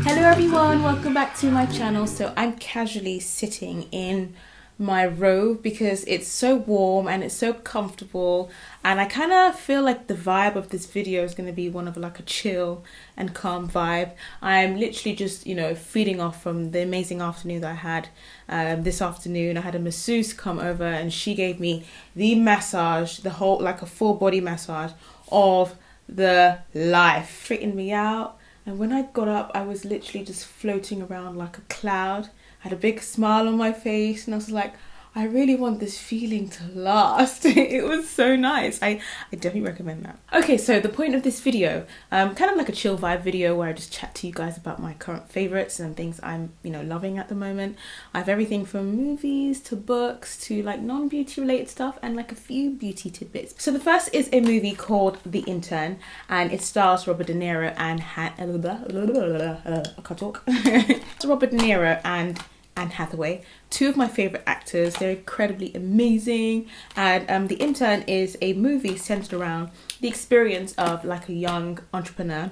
Hello everyone, welcome back to my channel. So I'm casually sitting in my robe because it's so warm and it's so comfortable, and I kind of feel like the vibe of this video is going to be one of like a chill and calm vibe. I'm literally just, feeding off from the amazing afternoon that I had this afternoon. I had a masseuse come over and she gave me the massage, the whole, like a full body massage of the life. Straightened me out. And when I got up, I was literally just floating around like a cloud. I had a big smile on my face and I was like, I really want this feeling to last. It was so nice. I definitely recommend that. Okay, so the point of this video, kind of like a chill vibe video where I just chat to you guys about my current favorites and things I'm, loving at the moment. I have everything from movies to books to like non-beauty related stuff and like a few beauty tidbits. So the first is a movie called The Intern, and it stars Robert De Niro and I can't talk. It's Robert De Niro and Anne Hathaway, two of my favorite actors. They're incredibly amazing, and The Intern is a movie centered around the experience of like a young entrepreneur.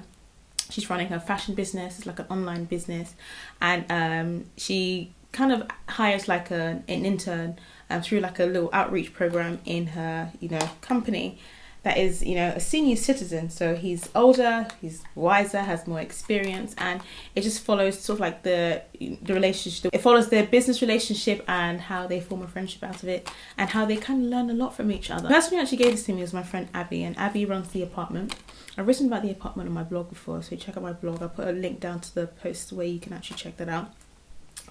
She's running her fashion business. It's like an online business, and she kind of hires like an intern through like a little outreach program in her company that is a senior citizen. So he's older, he's wiser, has more experience, and it just follows sort of like the relationship. It follows their business relationship and how they form a friendship out of it, and how they kind of learn a lot from each other. The person who actually gave this to me was my friend Abby, and Abby runs the apartment. I've written about the apartment on my blog before, so check out my blog. I'll put a link down to the post where you can actually check that out.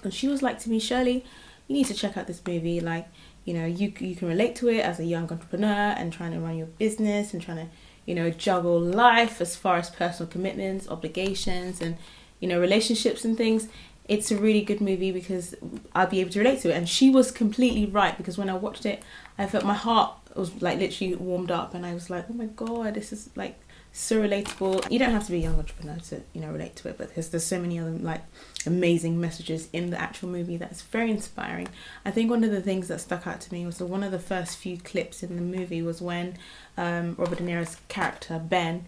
And she was like to me, Shirley, you need to check out this movie. Like, you can relate to it as a young entrepreneur and trying to run your business and trying to, juggle life as far as personal commitments, obligations, and, relationships and things. It's a really good movie because I'll be able to relate to it. And she was completely right, because when I watched it, I felt my heart was like literally warmed up, and I was like, oh my God, this is like so relatable. You don't have to be a young entrepreneur to relate to it, but there's so many other like amazing messages in the actual movie that's very inspiring. I think one of the things that stuck out to me was that one of the first few clips in the movie was when Robert De Niro's character Ben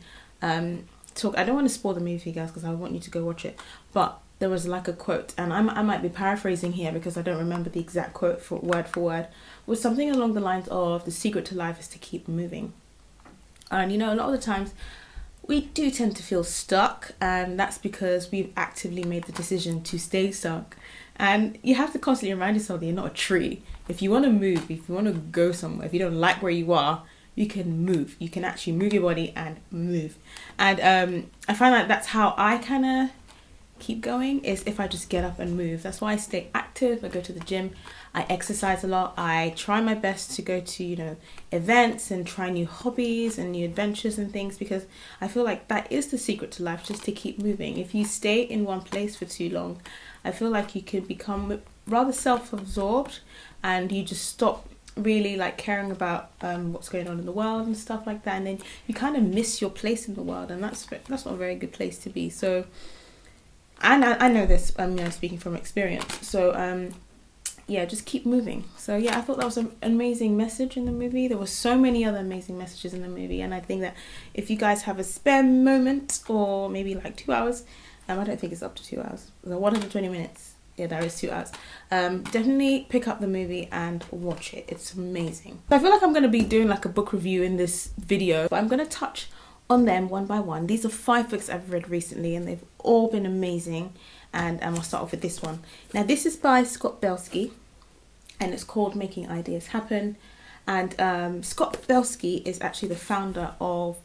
talk. I don't want to spoil the movie for you guys because I want you to go watch it, but there was like a quote, and I might be paraphrasing here because I don't remember the exact quote for word, was something along the lines of, the secret to life is to keep moving. And a lot of the times we do tend to feel stuck, and that's because we've actively made the decision to stay stuck. And you have to constantly remind yourself that you're not a tree. If you want to move, if you want to go somewhere, if you don't like where you are, you can move. You can actually move your body and move. And I find like that's how I kind of keep going, is if I just get up and move. That's why I stay active. I go to the gym, I exercise a lot, I try my best to go to events and try new hobbies and new adventures and things, because I feel like that is the secret to life, just to keep moving. If you stay in one place for too long, I feel like you could become rather self-absorbed, and you just stop really like caring about what's going on in the world and stuff like that, and then you kind of miss your place in the world, and that's not a very good place to be. So and I know this, speaking from experience. So, yeah, just keep moving. So, yeah, I thought that was an amazing message in the movie. There were so many other amazing messages in the movie. And I think that if you guys have a spare moment, or maybe like 2 hours, I don't think it's up to 2 hours. 120 minutes. Yeah, there is 2 hours. Definitely pick up the movie and watch it. It's amazing. So I feel like I'm going to be doing like a book review in this video, but I'm going to touch on them one by one. These are 5 books I've read recently, and they've all been amazing. And I'll start off with this one. Now, this is by Scott Belsky, and it's called Making Ideas Happen. And Scott Belsky is actually the founder of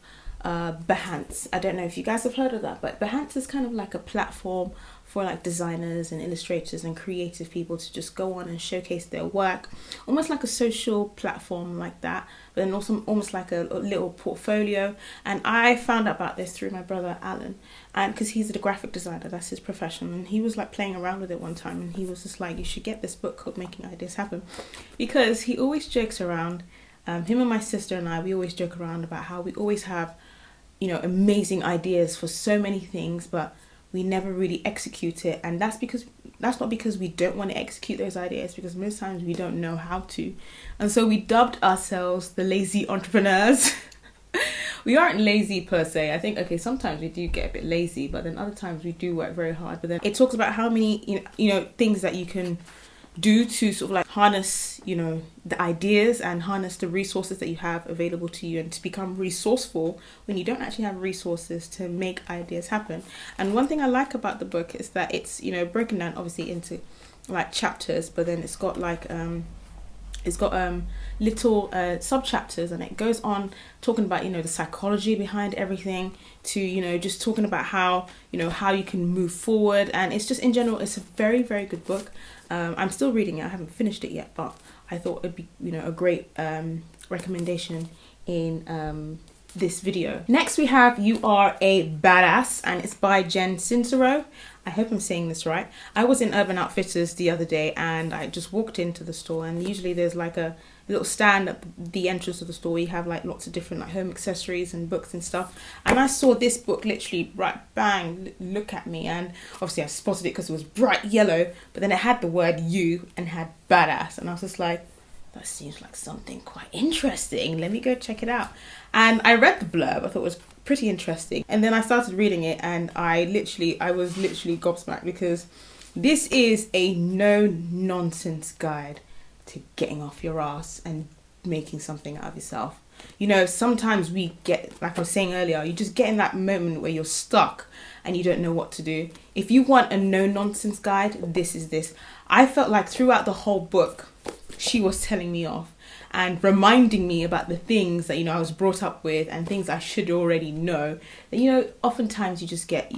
Behance. I don't know if you guys have heard of that, but Behance is kind of like a platform for like designers and illustrators and creative people to just go on and showcase their work, almost like a social platform like that, but then also almost like a little portfolio. And I found out about this through my brother Alan, and because he's a graphic designer, that's his profession, and he was like playing around with it one time, and he was just like, you should get this book called Making Ideas Happen, because he always jokes around, him and my sister and I, we always joke around about how we always have amazing ideas for so many things, but we never really execute it. And that's not because we don't want to execute those ideas, because most times we don't know how to. And so we dubbed ourselves the lazy entrepreneurs we aren't lazy per se. I think, okay, sometimes we do get a bit lazy, but then other times we do work very hard. But then it talks about how many, things that you can do to sort of like harness, the ideas and harness the resources that you have available to you, and to become resourceful when you don't actually have resources to make ideas happen. And one thing I like about the book is that it's, broken down obviously into like chapters, but then it's got like little sub chapters, and it goes on talking about the psychology behind everything, to just talking about how how you can move forward. And it's just, in general, it's a very, very good book. I'm still reading it. I haven't finished it yet, but I thought it'd be a great recommendation in this video. Next we have You Are a Badass, and it's by Jen Sincero. I hope I'm saying this right. I was in Urban Outfitters the other day, and I just walked into the store, and usually there's like a little stand at the entrance of the store where you have like lots of different like home accessories and books and stuff. And I saw this book literally right bang, look at me, and obviously I spotted it because it was bright yellow, but then it had the word you and had badass, and I was just like, that seems like something quite interesting. Let me go check it out. And I read the blurb. I thought it was pretty interesting. And then I started reading it, and I was literally gobsmacked, because this is a no-nonsense guide to getting off your ass and making something out of yourself. Sometimes we get, like I was saying earlier, you just get in that moment where you're stuck and you don't know what to do. If you want a no-nonsense guide, this is this. I felt like throughout the whole book, she was telling me off and reminding me about the things that I was brought up with, and things I should already know. That oftentimes you just get,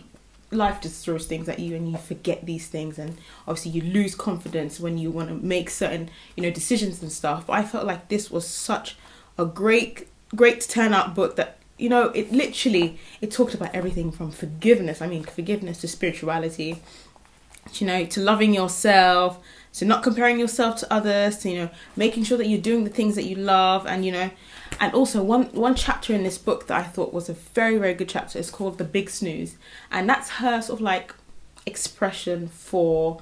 life just throws things at you and you forget these things, and obviously you lose confidence when you want to make certain decisions and stuff. But I felt like this was such a great turnout book that it talked about everything from forgiveness to spirituality, to loving yourself, to not comparing yourself to others, to making sure that you're doing the things that you love. And and also one chapter in this book that I thought was a very, very good chapter is called The Big Snooze, and that's her sort of like expression for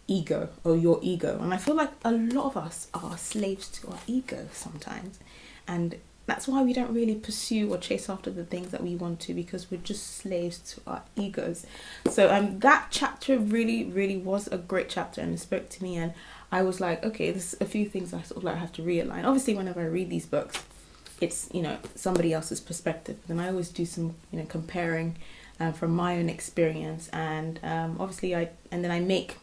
ego, or your ego. And I feel like a lot of us are slaves to our ego sometimes, and that's why we don't really pursue or chase after the things that we want to, because we're just slaves to our egos. So that chapter really, really was a great chapter, and it spoke to me, and I was like, okay, there's a few things I sort of like have to realign. Obviously, whenever I read these books, it's somebody else's perspective, then I always do some comparing from my own experience, and obviously I make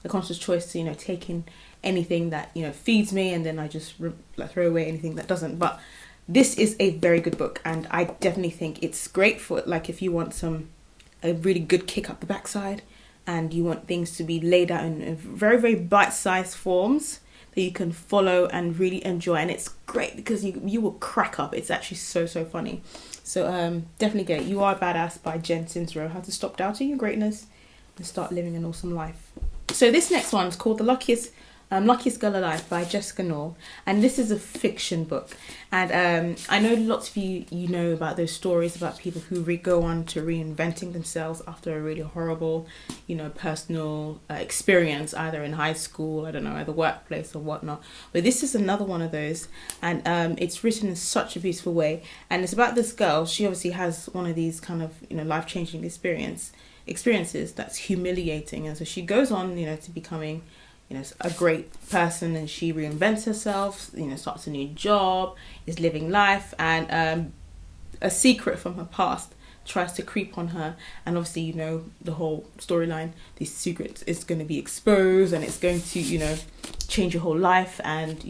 the conscious choice to take in anything that feeds me, and then I just throw away anything that doesn't. But this is a very good book, and I definitely think it's great for like if you want a really good kick up the backside, and you want things to be laid out in very, very bite-sized forms that you can follow and really enjoy. And it's great because you will crack up. It's actually so funny. So definitely get it. You Are a Badass by Jen Sincero. How to stop doubting your greatness and start living an awesome life. So this next one is called The Luckiest Girl Alive by Jessica Knoll, and this is a fiction book. And I know lots of you know about those stories about people who go on to reinventing themselves after a really horrible personal experience, either in high school, I don't know, at the workplace or whatnot. But this is another one of those, and it's written in such a beautiful way. And it's about this girl. She obviously has one of these kind of life-changing experiences that's humiliating, and so she goes on to becoming a great person, and she reinvents herself, starts a new job, is living life, and a secret from her past tries to creep on her, and obviously the whole storyline, this secret is going to be exposed, and it's going to change your whole life, and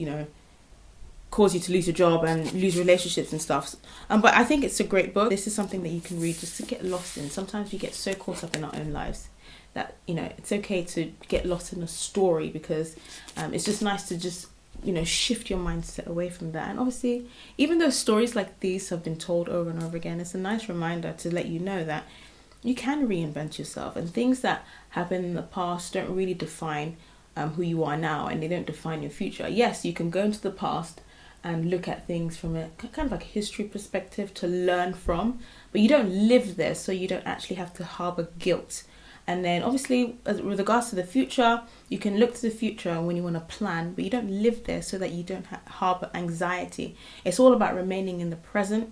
cause you to lose your job and lose relationships and stuff. But I think it's a great book. This is something that you can read just to get lost in. Sometimes we get so caught up in our own lives that it's okay to get lost in a story, because it's just nice to just shift your mindset away from that. And obviously, even though stories like these have been told over and over again, it's a nice reminder to let you know that you can reinvent yourself, and things that happened in the past don't really define who you are now, and they don't define your future. Yes, you can go into the past and look at things from a kind of like history perspective to learn from, but you don't live there, so you don't actually have to harbor guilt. And then obviously, with regards to the future, you can look to the future when you want to plan, but you don't live there so that you don't harbor anxiety. It's all about remaining in the present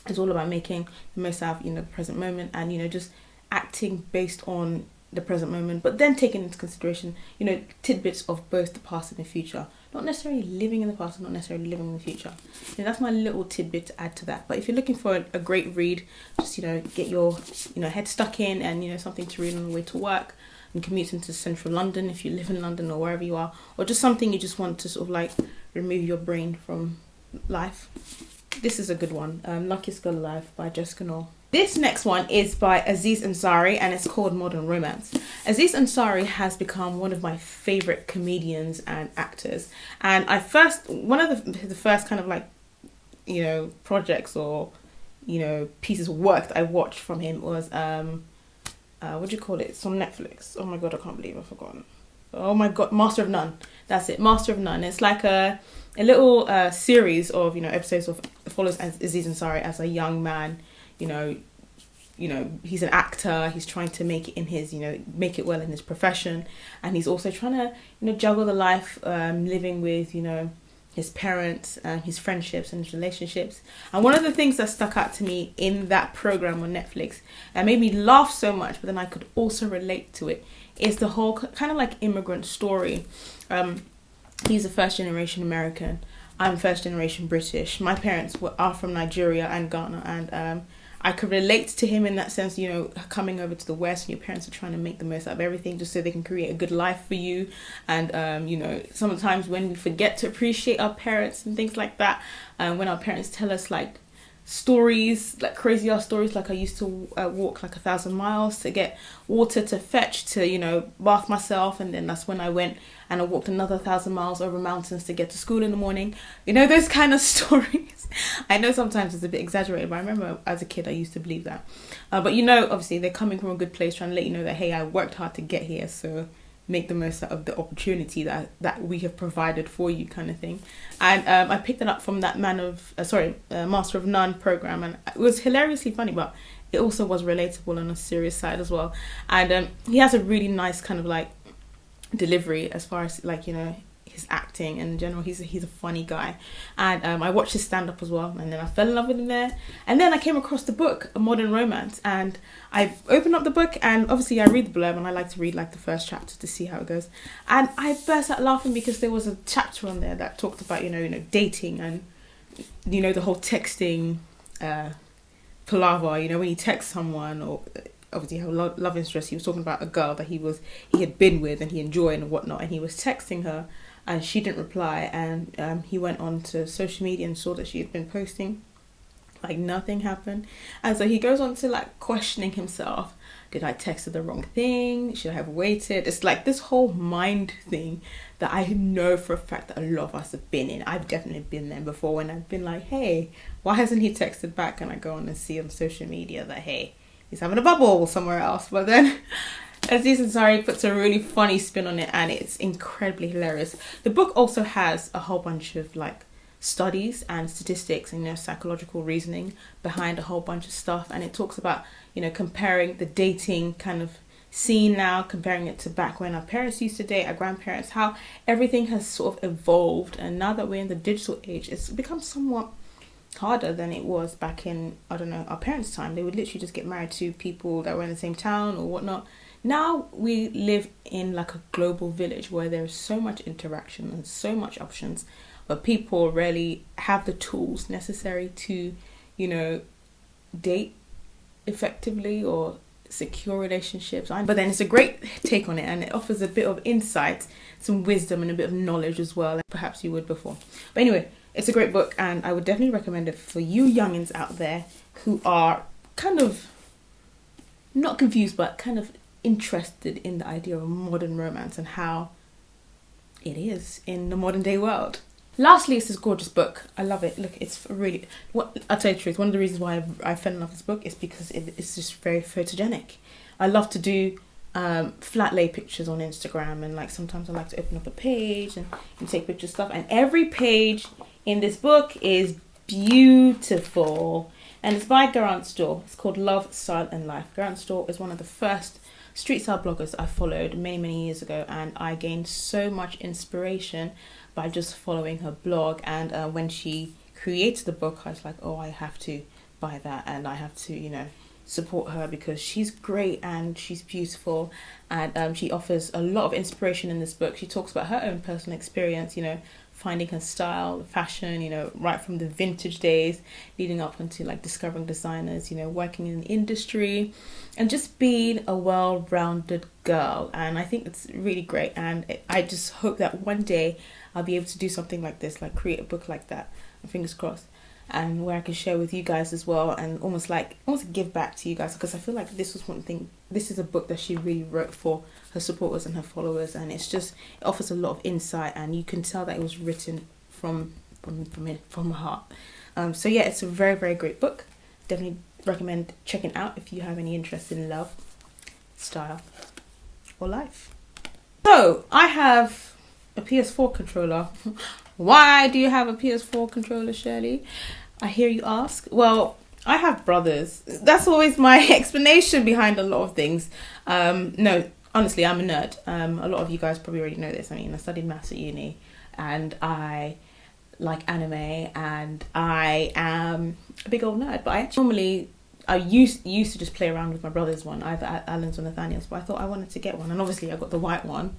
It's all about making the most out of, the present moment, and, just acting based on the present moment, but then taking into consideration, tidbits of both the past and the future. Not necessarily living in the past, not necessarily living in the future. That's my little tidbit to add to that. But if you're looking for a great read, just, get your, head stuck in, and, something to read on the way to work and commute into central London if you live in London or wherever you are, or just something you just want to sort of like remove your brain from life. This is a good one. Luckiest Girl Alive by Jessica Noel. This next one is by Aziz Ansari, and it's called Modern Romance. Aziz Ansari has become one of my favorite comedians and actors. And one of the first kind of like, projects or, pieces of work that I watched from him was, what do you call it? It's on Netflix. Oh my God, I can't believe I've forgotten. Oh my God, Master of None. That's it, Master of None. It's like a little series of, episodes of follows Aziz Ansari as a young man. He's an actor. He's trying to make it in his, make it well in his profession, and he's also trying to, juggle the life, living with, his parents and his friendships and his relationships. And one of the things that stuck out to me in that program on Netflix and made me laugh so much, but then I could also relate to it, is the whole kind of like immigrant story. He's a first generation American. I'm first generation British. My parents are from Nigeria and Ghana, and I could relate to him in that sense, coming over to the West, and your parents are trying to make the most out of everything just so they can create a good life for you. And, sometimes when we forget to appreciate our parents and things like that, when our parents tell us like stories, like crazy ass stories, like I used to walk like 1,000 miles to get water to fetch to, bath myself, and then that's when I went and I walked another 1,000 miles over mountains to get to school in the morning. Those kind of stories. I know sometimes it's a bit exaggerated, but I remember as a kid I used to believe that. But obviously they're coming from a good place, trying to let you know that, hey, I worked hard to get here, so make the most out of the opportunity that we have provided for you, kind of thing. And I picked it up from that Master of None program, and it was hilariously funny, but it also was relatable on a serious side as well. And he has a really nice kind of like delivery as far as like, his acting, and in general he's a funny guy. And I watched his stand-up as well, and then I fell in love with him there. And then I came across the book, A Modern Romance, and I opened up the book, and obviously I read the blurb, and I like to read like the first chapter to see how it goes. And I burst out laughing because there was a chapter on there that talked about dating, and the whole texting palaver, when you text someone, or obviously how love interest. He was talking about a girl that he had been with and he enjoyed and whatnot, and he was texting her and she didn't reply, and he went on to social media and saw that she had been posting like nothing happened, and so he goes on to like questioning himself. Did I text her the wrong thing? Should I have waited? It's like this whole mind thing that I know for a fact that a lot of us have been in. I've definitely been there before, when I've been like, hey, why hasn't he texted back? And I go on and see on social media that, hey, he's having a bubble somewhere else. But then Aziz Ansari puts a really funny spin on it, and it's incredibly hilarious. The book also has a whole bunch of like studies and statistics and psychological reasoning behind a whole bunch of stuff, and it talks about comparing the dating kind of scene now, comparing it to back when our parents used to date, our grandparents, how everything has sort of evolved, and now that we're in the digital age, it's become somewhat harder than it was back in, I don't know, our parents' time. They would literally just get married to people that were in the same town or whatnot. Now we live in like a global village where there's so much interaction and so much options, but people rarely have the tools necessary to, date effectively or secure relationships. But then it's a great take on it, and it offers a bit of insight, some wisdom and a bit of knowledge as well, like perhaps you would before. But anyway, it's a great book, and I would definitely recommend it for you youngins out there who are kind of not confused, but kind of interested in the idea of modern romance and how it is in the modern day world. Lastly, it's this gorgeous book. I love it. Look, it's really... I'll tell you the truth. One of the reasons why I fell in love with this book is because it's just very photogenic. I love to do flat lay pictures on Instagram, and like sometimes I like to open up a page and take pictures stuff. And every page in this book is beautiful. And it's by Garant Store. It's called Love, Style and Life. Garant Store is one of the first street style bloggers I followed many years ago, and I gained so much inspiration by just following her blog. And when she created the book, I was like, oh, I have to buy that, and I have to, you know, support her because she's great and she's beautiful, and she offers a lot of inspiration in this book. She talks about her own personal experience, you know, finding her style, fashion, you know, right from the vintage days leading up into like discovering designers, you know, working in the industry and just being a well-rounded girl. And I think it's really great, and I just hope that one day I'll be able to do something like this, like create a book like that, fingers crossed, and where I can share with you guys as well, and almost give back to you guys, because I feel like this was one thing, this is a book that she really wrote for her supporters and her followers, and it offers a lot of insight, and you can tell that it was written from her heart. So yeah, it's a very, very great book. Definitely recommend checking out if you have any interest in love, style, or life. So I have a PS4 controller. Why do you have a PS4 controller, Shirley? I hear you ask. Well, I have brothers. That's always my explanation behind a lot of things. No, honestly, I'm a nerd. A lot of you guys probably already know this. I mean, I studied maths at uni, and I like anime, and I am a big old nerd. But I used to just play around with my brother's one, either Alan's or Nathaniel's, but I thought I wanted to get one, and obviously I got the white one.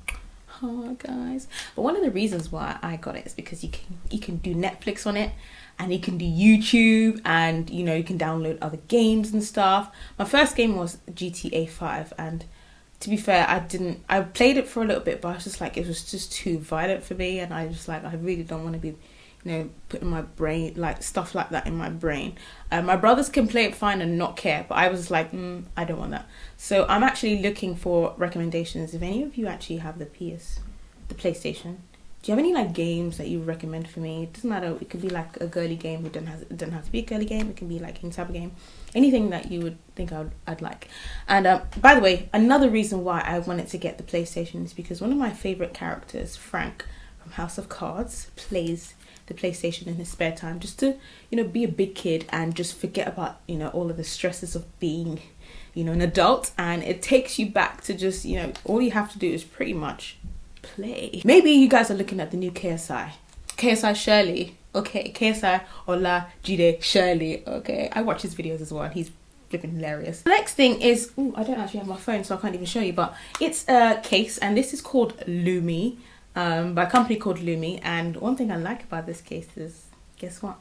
Oh guys, but one of the reasons why I got it is because you can do Netflix on it, and you can do YouTube, and you know, you can download other games and stuff. My first game was GTA 5, and to be fair, I played it for a little bit, but I was just like, it was just too violent for me, and I just like, I really don't want to be, you know, putting my brain, like stuff like that in my brain. My brothers can play it fine and not care, but I was like, I don't want that. So I'm actually looking for recommendations. If any of you actually have the PlayStation, do you have any like games that you recommend for me? It doesn't matter. It could be like a girly game. It doesn't have to be a girly game. It can be like any type of game. Anything that you would think I'd like. And by the way, another reason why I wanted to get the PlayStation is because one of my favorite characters, Frank from House of Cards, plays the PlayStation in his spare time, just to, you know, be a big kid and just forget about, you know, all of the stresses of being, you know, an adult. And it takes you back to just, you know, all you have to do is pretty much play. Maybe you guys are looking at the new KSI Shirley. Okay, KSI Ola Jide Shirley. Okay, I watch his videos as well, and he's flipping hilarious. The next thing is, I don't actually have my phone, so I can't even show you, but it's a case, and this is called Lumi, by a company called Lumi. And one thing I like about this case is, guess what?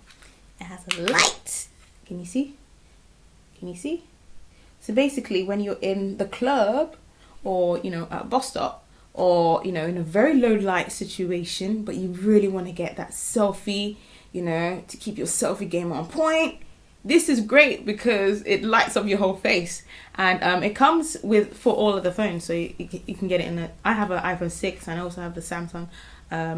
It has a light. Can you see? Can you see? So basically, when you're in the club, or, you know, at a bus stop, or, you know, in a very low light situation, but you really want to get that selfie, you know, to keep your selfie game on point, this is great because it lights up your whole face. And it comes with, for all of the phones, so you can get it in I have an iPhone 6, and I also have the Samsung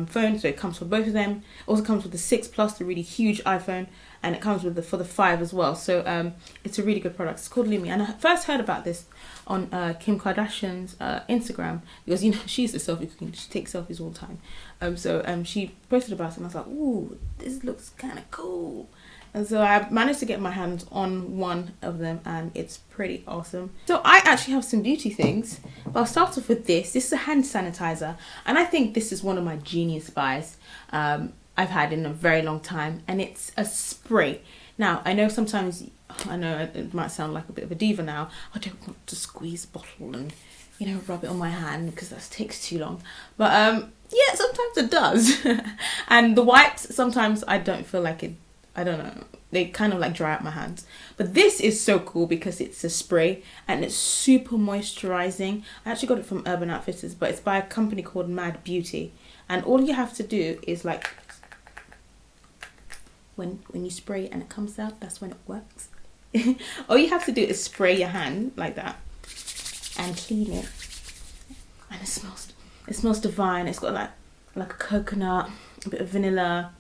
phone, so it comes for both of them. It also comes with the 6 Plus, the really huge iPhone, and it comes with for the 5 as well. So it's a really good product. It's called Lumi, and I first heard about this on Kim Kardashian's Instagram, because, you know, she's a selfie queen. She takes selfies all the time. So she posted about it, and I was like, ooh, this looks kind of cool. And so I managed to get my hands on one of them, and it's pretty awesome. So I actually have some beauty things, but I'll start off with this. This is a hand sanitizer, and I think this is one of my genius buys I've had in a very long time, and it's a spray. Now, I know sometimes, I know it might sound like a bit of a diva now, I don't want to squeeze a bottle and, you know, rub it on my hand because that takes too long. But yeah, sometimes it does. And the wipes, sometimes I don't feel like it, I don't know, they kind of like dry out my hands. But this is so cool because it's a spray and it's super moisturizing. I actually got it from Urban Outfitters, but it's by a company called Mad Beauty. And all you have to do is like, when you spray and it comes out, that's when it works. All you have to do is spray your hand like that and clean it. And it smells divine. It's got like a coconut, a bit of vanilla,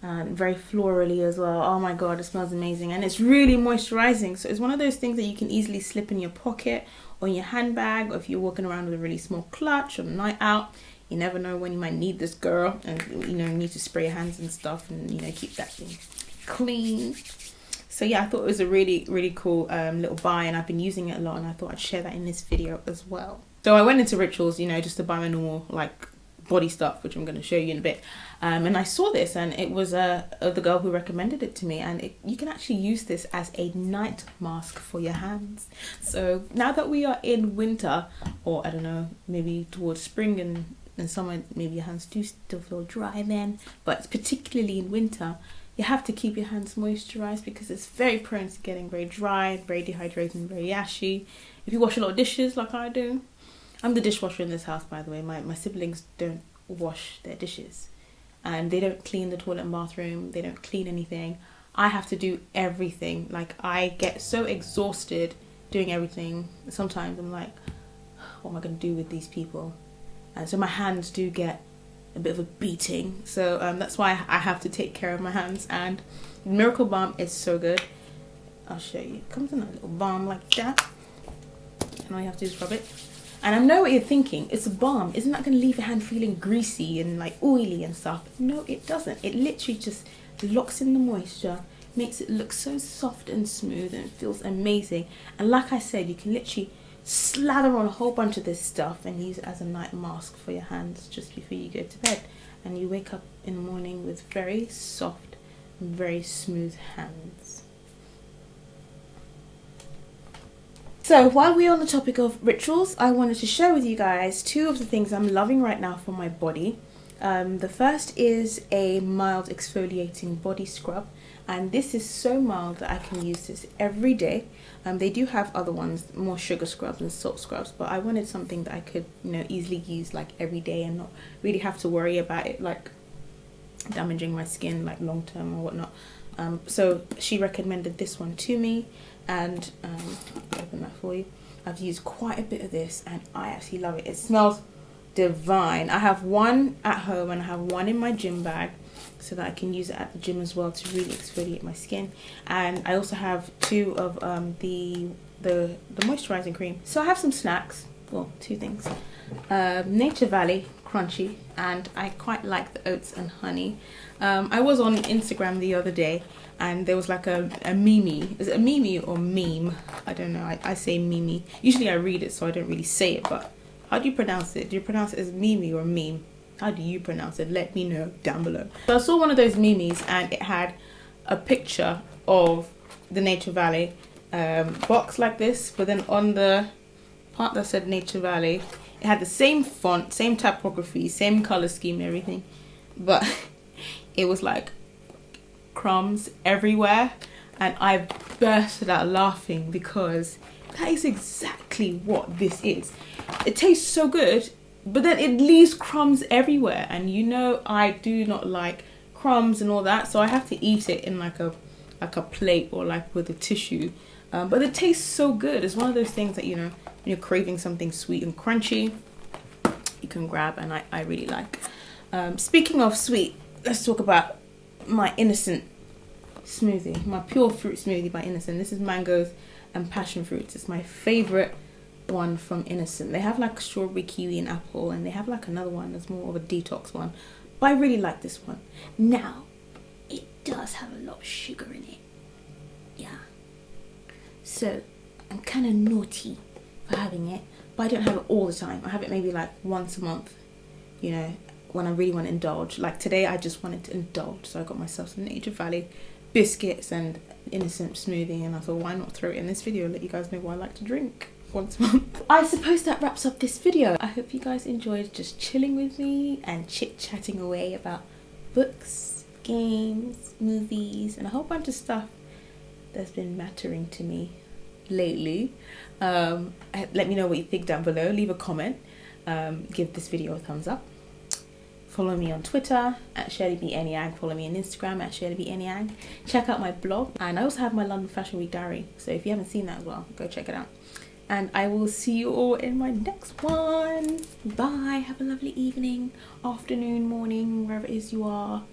and very florally as well. Oh my god, it smells amazing, and it's really moisturizing. So it's one of those things that you can easily slip in your pocket or in your handbag, or if you're walking around with a really small clutch on a night out. You never know when you might need this, girl, and, you know, need to spray your hands and stuff, and, you know, keep that thing clean. So yeah, I thought it was a really, really cool little buy, and I've been using it a lot, and I thought I'd share that in this video as well. So I went into Rituals, you know, just to buy my normal like body stuff, which I'm going to show you in a bit. And I saw this, and it was the girl who recommended it to me, and you can actually use this as a night mask for your hands. So now that we are in winter, or I don't know, maybe towards spring and summer, maybe your hands do still feel dry then, but particularly in winter, you have to keep your hands moisturized because it's very prone to getting very dry, very dehydrated, and very ashy. If you wash a lot of dishes like I do, I'm the dishwasher in this house, by the way. My siblings don't wash their dishes, and they don't clean the toilet and bathroom. They don't clean anything. I have to do everything. Like, I get so exhausted doing everything. Sometimes I'm like, what am I going to do with these people? And so my hands do get a bit of a beating. So that's why I have to take care of my hands. And Miracle Balm is so good. I'll show you. It comes in a little balm like that. And all you have to do is rub it. And I know what you're thinking. It's a balm. Isn't that going to leave your hand feeling greasy and like oily and stuff? No, it doesn't. It literally just locks in the moisture, makes it look so soft and smooth, and it feels amazing. And like I said, you can literally slather on a whole bunch of this stuff and use it as a night mask for your hands just before you go to bed. And you wake up in the morning with very soft and very smooth hands. So while we're on the topic of rituals, I wanted to share with you guys 2 of the things I'm loving right now for my body. The first is a mild exfoliating body scrub, and this is so mild that I can use this every day. They do have other ones, more sugar scrubs and salt scrubs, but I wanted something that I could, easily use like every day and not really have to worry about it like damaging my skin like long term or whatnot. So she recommended this one to me, and I'll open that for you. I've used quite a bit of this and I actually love it. It smells divine. I have one at home and I have one in my gym bag so that I can use it at the gym as well to really exfoliate my skin. And I also have 2 of the moisturizing cream. So I have some snacks, well, 2 things. Nature Valley crunchy, and I quite like the oats and honey. I was on Instagram the other day and there was like a meme. Is it a meme or meme? I don't know. I say meme. Usually I read it so I don't really say it, but how do you pronounce it? Do you pronounce it as meme or meme? How do you pronounce it? Let me know down below. So I saw one of those memes and it had a picture of the Nature Valley box like this, but then on the part that said Nature Valley, it had the same font, same typography, same color scheme, everything, but it was like crumbs everywhere, and I bursted out laughing because that is exactly what this is. It tastes so good, but then it leaves crumbs everywhere, and I do not like crumbs and all that, so I have to eat it in like a plate or like with a tissue. But it tastes so good. It's one of those things that when you're craving something sweet and crunchy, you can grab, and I really like. Speaking of sweet, let's talk about my Innocent smoothie, my pure fruit smoothie by Innocent. This is mangoes and passion fruits. It's my favorite one from Innocent. They have like strawberry, kiwi and apple, and they have like another one that's more of a detox one, but I really like this one. Now it does have a lot of sugar in it, yeah, so I'm kind of naughty for having it, but I don't have it all the time. I have it maybe like once a month, when I really want to indulge. Like today I just wanted to indulge, so I got myself some Nature Valley biscuits and Innocent smoothie, and I thought, why not throw it in this video and let you guys know what I like to drink once a month. I suppose that wraps up this video. I hope you guys enjoyed just chilling with me and chit-chatting away about books, games, movies, and a whole bunch of stuff that's been mattering to me lately. Let me know what you think down below. Leave a comment. Give this video a thumbs up. Follow me on Twitter at ShirleyBNyang. Follow me on Instagram at ShirleyBNyang. Check out my blog, and I also have my London Fashion Week diary, so if you haven't seen that as well, go check it out. And I will see you all in my next one. Bye. Have a lovely evening, afternoon, morning, wherever it is you are.